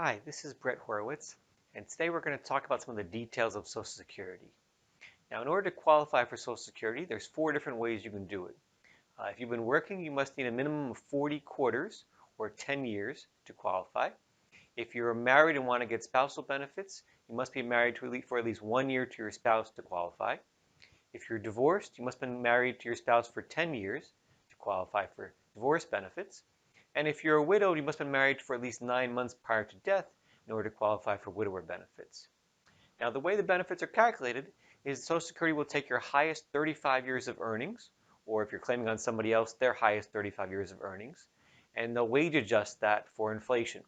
Hi, this is BHOROWITZ, and today we're going to talk about some of the details of Social Security. Now, in order to qualify for Social Security, there's 4 different ways you can do it. If you've been working, you must need a minimum of 40 quarters, or 10 years, to qualify. If you're married and want to get spousal benefits, you must be married for at least 1 year to your spouse to qualify. If you're divorced, you must have been married to your spouse for 10 years to qualify for divorce benefits. And if you're a widow, you must have been married for at least 9 months prior to death in order to qualify for widower benefits. Now, the way the benefits are calculated is Social Security will take your highest 35 years of earnings, or if you're claiming on somebody else, their highest 35 years of earnings, and they'll wage adjust that for inflation.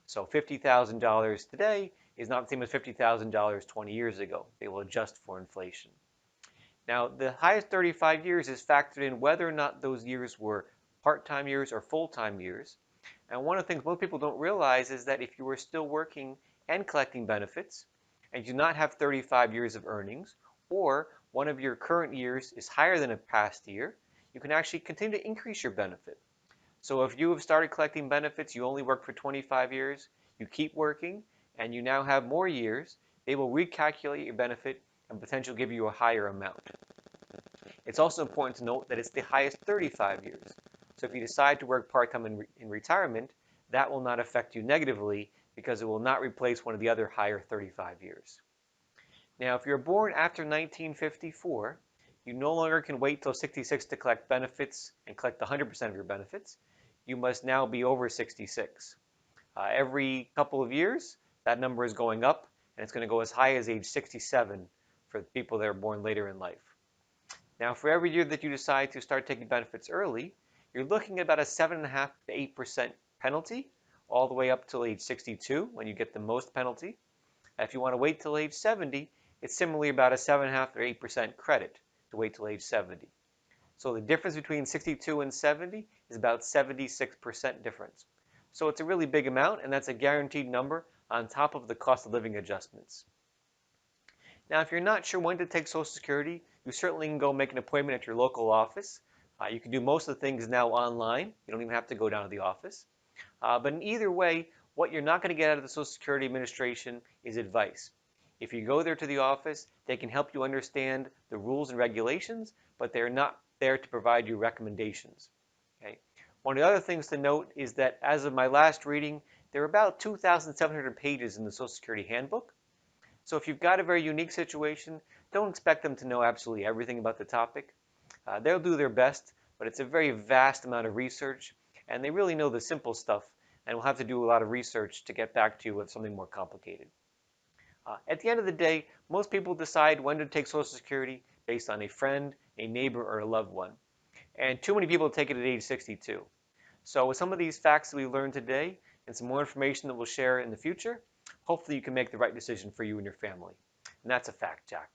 So $50,000 today is not the same as $50,000 20 years ago. They will adjust for inflation. Now, the highest 35 years is factored in whether or not those years were part-time years or full-time years. And one of the things most people don't realize is that if you were still working and collecting benefits and you do not have 35 years of earnings, or one of your current years is higher than a past year, you can actually continue to increase your benefit. So if you have started collecting benefits, you only worked for 25 years, you keep working, and you now have more years, they will recalculate your benefit and potentially give you a higher amount. It's also important to note that it's the highest 35 years. So if you decide to work part-time in retirement, that will not affect you negatively because it will not replace one of the other higher 35 years. Now, if you're born after 1954, you no longer can wait till 66 to collect benefits and collect 100% of your benefits. You must now be over 66. Every couple of years, that number is going up, and it's going to go as high as age 67 for people that are born later in life. Now, for every year that you decide to start taking benefits early, you're looking at about a 7.5% to 8% penalty, all the way up till age 62 when you get the most penalty. If you want to wait till age 70, it's similarly about a 7.5% or 8% credit to wait till age 70. So the difference between 62 and 70 is about 76% difference. So it's a really big amount, and that's a guaranteed number on top of the cost of living adjustments. Now, if you're not sure when to take Social Security, you certainly can go make an appointment at your local office. You can do most of the things now online. You don't even have to go down to the office. But in either way, what you're not going to get out of the Social Security Administration is advice. If you go there to the office, they can help you understand the rules and regulations, but they're not there to provide you recommendations. Okay? One of the other things to note is that as of my last reading, there are about 2,700 pages in the Social Security Handbook. So if you've got a very unique situation, don't expect them to know absolutely everything about the topic. They'll do their best, but it's a very vast amount of research, and they really know the simple stuff, and we'll have to do a lot of research to get back to you with something more complicated. At the end of the day, most people decide when to take Social Security based on a friend, a neighbor, or a loved one. And too many people take it at age 62. So with some of these facts that we learned today and some more information that we'll share in the future, hopefully you can make the right decision for you and your family. And that's a fact, Jack.